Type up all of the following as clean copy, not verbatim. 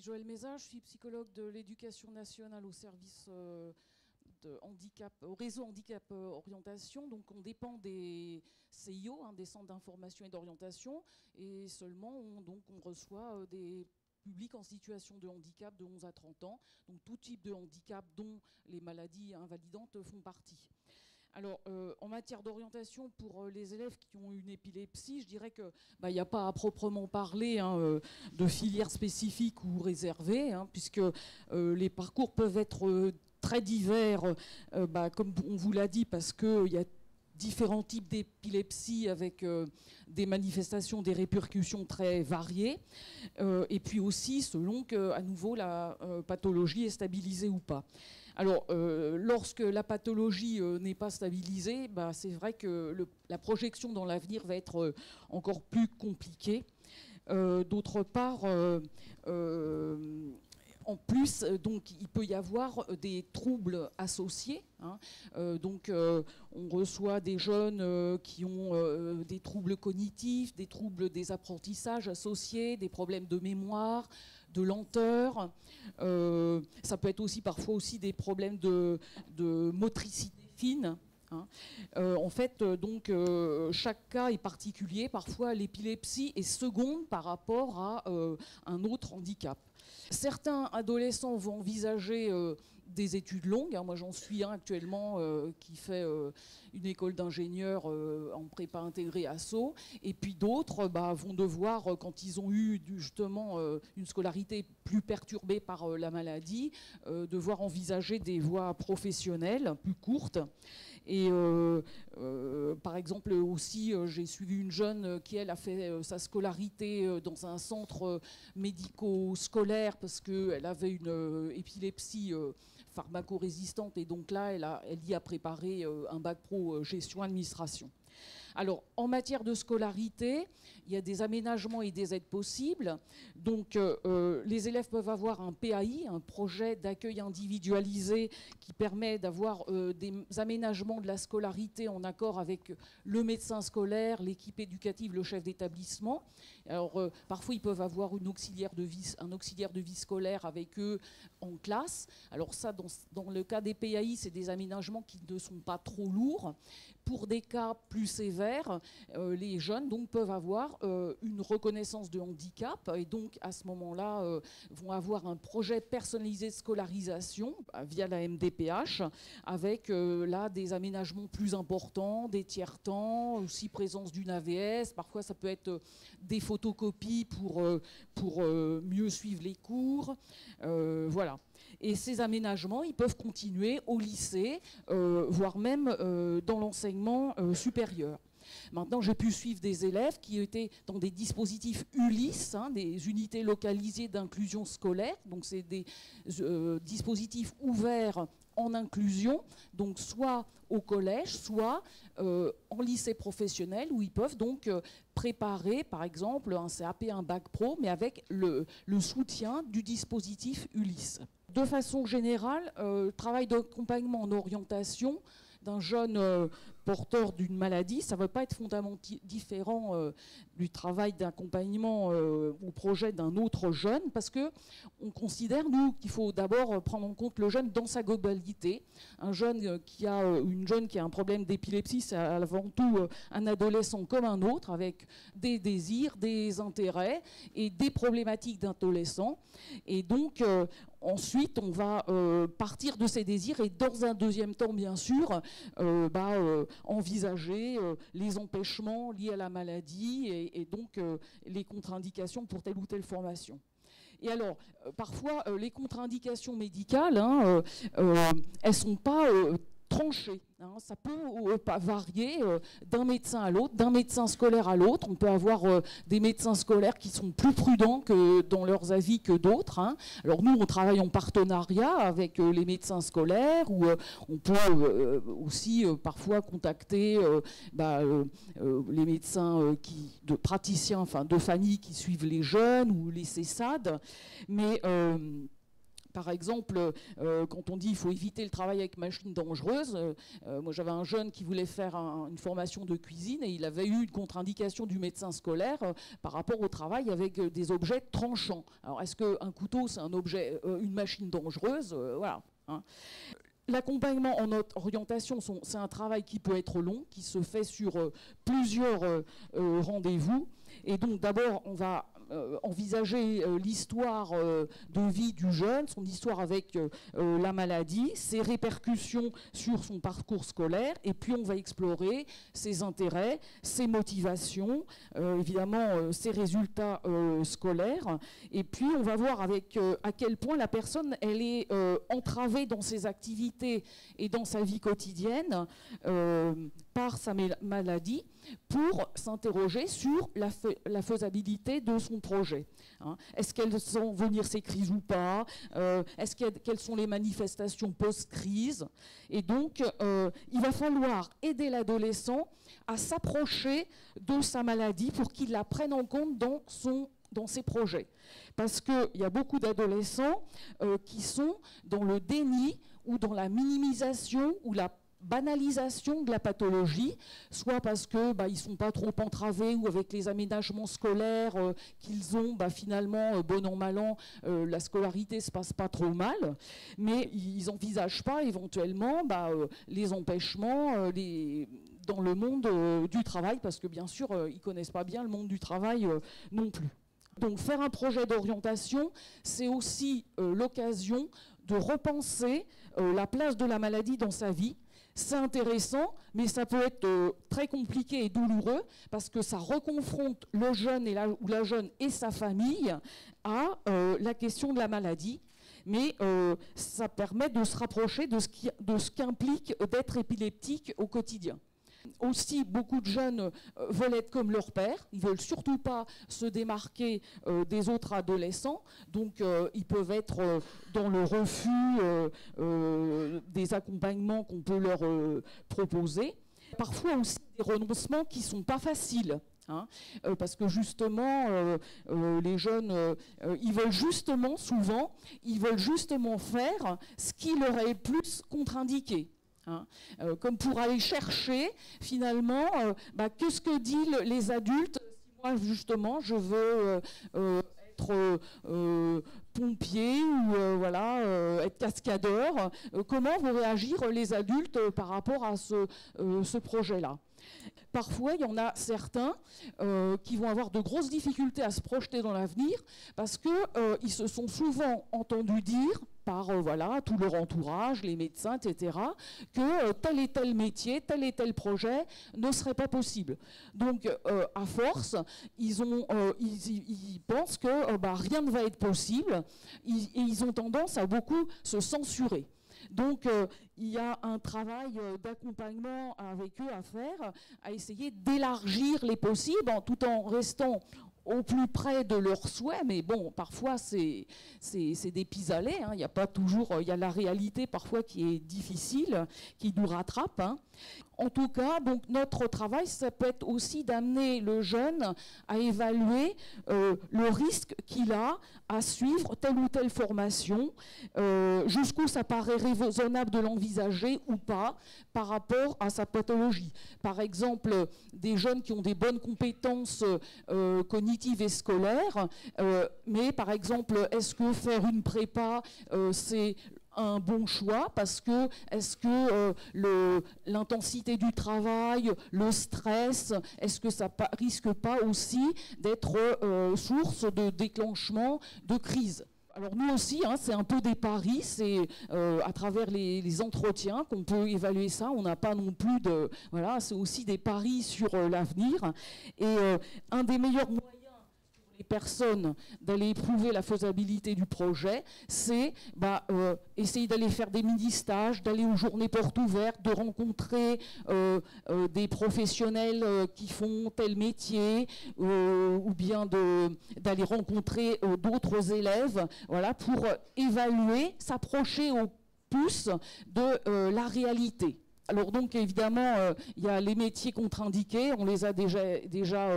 Joëlle Mézard, je suis psychologue de l'éducation nationale au service de handicap, au réseau handicap orientation. Donc on dépend des CIO, des centres d'information et d'orientation, et seulement on reçoit des publics en situation de handicap de 11 à 30 ans, donc tout type de handicap dont les maladies invalidantes font partie. Alors, en matière d'orientation, pour les élèves qui ont une épilepsie, je dirais qu'il n'y a pas à proprement parler de filières spécifiques ou réservées, puisque les parcours peuvent être très divers, comme on vous l'a dit, parce qu'il y a différents types d'épilepsie avec des manifestations, des répercussions très variées, et puis aussi selon que, à nouveau, la pathologie est stabilisée ou pas. Alors, lorsque la pathologie n'est pas stabilisée, c'est vrai que la projection dans l'avenir va être encore plus compliquée. D'autre part, en plus, donc, il peut y avoir des troubles associés. On reçoit des jeunes qui ont des troubles cognitifs, des troubles des apprentissages associés, des problèmes de mémoire, de lenteur. Ça peut être aussi parfois aussi des problèmes de motricité fine. En fait, donc, chaque cas est particulier. Parfois, l'épilepsie est seconde par rapport à un autre handicap. Certains adolescents vont envisager des études longues. Moi, j'en suis un actuellement qui fait une école d'ingénieur en prépa intégrée à Sceaux. Et puis d'autres vont devoir, quand ils ont eu justement une scolarité plus perturbée par la maladie, devoir envisager des voies professionnelles plus courtes. Et par exemple aussi, j'ai suivi une jeune qui, elle, a fait sa scolarité dans un centre médico-scolaire parce qu'elle avait une épilepsie pharmacorésistante, et donc là, elle y a préparé un bac pro gestion administration. Alors, en matière de scolarité, il y a des aménagements et des aides possibles. Donc, les élèves peuvent avoir un PAI, un projet d'accueil individualisé, qui permet d'avoir des aménagements de la scolarité en accord avec le médecin scolaire, l'équipe éducative, le chef d'établissement. Alors, parfois, ils peuvent avoir un auxiliaire de vie scolaire avec eux en classe. Alors ça, dans le cas des PAI, c'est des aménagements qui ne sont pas trop lourds. Pour des cas plus sévères, les jeunes donc, peuvent avoir une reconnaissance de handicap, et donc à ce moment-là vont avoir un projet personnalisé de scolarisation via la MDPH, avec là des aménagements plus importants, des tiers-temps, aussi présence d'une AVS. Parfois ça peut être des photocopies pour mieux suivre les cours. Voilà. Et ces aménagements, ils peuvent continuer au lycée, voire même dans l'enseignement supérieur. Maintenant, j'ai pu suivre des élèves qui étaient dans des dispositifs ULIS, des unités localisées d'inclusion scolaire. Donc, c'est des dispositifs ouverts en inclusion, donc soit au collège, soit en lycée professionnel, où ils peuvent donc préparer, par exemple, un CAP, un bac pro, mais avec le soutien du dispositif ULIS. De façon générale, le travail d'accompagnement en orientation d'un jeune porteur d'une maladie, ça ne va pas être fondamentalement différent du travail d'accompagnement au projet d'un autre jeune, parce qu'on considère, nous, qu'il faut d'abord prendre en compte le jeune dans sa globalité. Un jeune qui a un problème d'épilepsie, c'est avant tout un adolescent comme un autre, avec des désirs, des intérêts et des problématiques d'adolescent. Et donc, ensuite, on va partir de ces désirs et, dans un deuxième temps, bien sûr, envisager les empêchements liés à la maladie et donc les contre-indications pour telle ou telle formation. Et alors, parfois, les contre-indications médicales, elles ne sont pas tranchées. Ça peut pas varier d'un médecin à l'autre, d'un médecin scolaire à l'autre. On peut avoir des médecins scolaires qui sont plus prudents dans leurs avis que d'autres. Alors nous, on travaille en partenariat avec les médecins scolaires, ou on peut aussi parfois contacter les médecins de praticiens, de famille qui suivent les jeunes, ou les CESAD. Mais Par exemple, quand on dit qu'il faut éviter le travail avec machines dangereuses, moi j'avais un jeune qui voulait faire une formation de cuisine et il avait eu une contre-indication du médecin scolaire par rapport au travail avec des objets tranchants. Alors est-ce qu'un couteau c'est un objet, une machine dangereuse? Voilà. Hein. L'accompagnement en orientation, c'est un travail qui peut être long, qui se fait sur plusieurs rendez-vous. Et donc d'abord, on va envisager l'histoire de vie du jeune, son histoire avec la maladie, ses répercussions sur son parcours scolaire, et puis on va explorer ses intérêts, ses motivations, évidemment ses résultats scolaires, et puis on va voir avec à quel point la personne elle est entravée dans ses activités et dans sa vie quotidienne par sa maladie, pour s'interroger sur la faisabilité de son projet. Hein. Est-ce qu'elles vont venir ces crises ou pas? Quelles sont les manifestations post-crise? Et donc, il va falloir aider l'adolescent à s'approcher de sa maladie pour qu'il la prenne en compte dans ses projets. Parce qu'il y a beaucoup d'adolescents qui sont dans le déni ou dans la minimisation ou la banalisation de la pathologie, soit parce que ils sont pas trop entravés ou avec les aménagements scolaires qu'ils ont, finalement, bon an, mal an, la scolarité se passe pas trop mal, mais ils n'envisagent pas éventuellement les empêchements dans le monde du travail, parce que bien sûr, ils connaissent pas bien le monde du travail non plus. Donc faire un projet d'orientation, c'est aussi l'occasion de repenser la place de la maladie dans sa vie. C'est intéressant, mais ça peut être très compliqué et douloureux parce que ça reconfronte le jeune ou la jeune et sa famille à la question de la maladie. Mais ça permet de se rapprocher de ce qu'implique d'être épileptique au quotidien. Aussi, beaucoup de jeunes veulent être comme leur père, ils ne veulent surtout pas se démarquer des autres adolescents, donc ils peuvent être dans le refus des accompagnements qu'on peut leur proposer. Parfois aussi des renoncements qui ne sont pas faciles. Hein, parce que justement, les jeunes, ils veulent justement, souvent, ils veulent justement faire ce qui leur est plus contre-indiqué. Hein, comme pour aller chercher finalement qu'est-ce que disent les adultes si moi justement je veux être pompier ou être cascadeur, comment vont réagir les adultes par rapport à ce projet-là. Parfois, il y en a certains qui vont avoir de grosses difficultés à se projeter dans l'avenir parce qu'ils se sont souvent entendus dire par tout leur entourage, les médecins, etc., que tel et tel métier, tel et tel projet ne serait pas possible. Donc, à force, ils pensent que rien ne va être possible et ils ont tendance à beaucoup se censurer. Donc, il y a un travail d'accompagnement avec eux à faire, à essayer d'élargir les possibles, tout en restant au plus près de leurs souhaits, mais bon, parfois c'est des pis-aller, hein. Il y a pas toujours, il y a la réalité parfois qui est difficile, qui nous rattrape. Hein. En tout cas, donc notre travail, ça peut être aussi d'amener le jeune à évaluer le risque qu'il a à suivre telle ou telle formation, jusqu'où ça paraît raisonnable de l'envisager ou pas par rapport à sa pathologie. Par exemple, des jeunes qui ont des bonnes compétences cognitives et scolaires, mais par exemple, est-ce que faire une prépa, c'est un bon choix parce que est-ce que l'intensité du travail, le stress, est-ce que ça risque pas aussi d'être source de déclenchement de crise? Alors nous aussi, hein, c'est un peu des paris, c'est à travers les entretiens qu'on peut évaluer ça. On n'a pas non plus de... Voilà, c'est aussi des paris sur l'avenir. Et un des meilleurs moyens les personnes d'aller éprouver la faisabilité du projet, c'est essayer d'aller faire des mini-stages, d'aller aux journées portes ouvertes, de rencontrer des professionnels qui font tel métier, ou bien d'aller rencontrer d'autres élèves, voilà, pour évaluer, s'approcher au plus de la réalité. Alors donc évidemment, il y a les métiers contre-indiqués, on les a déjà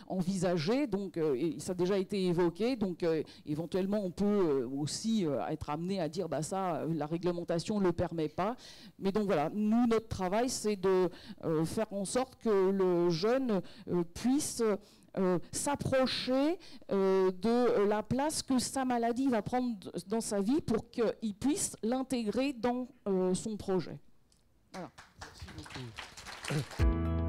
envisagés, donc et ça a déjà été évoqué, donc éventuellement on peut aussi être amené à dire bah ça, la réglementation ne le permet pas. Mais donc voilà, nous notre travail c'est de faire en sorte que le jeune puisse s'approcher de la place que sa maladie va prendre dans sa vie pour qu'il puisse l'intégrer dans son projet. Voilà. Merci beaucoup.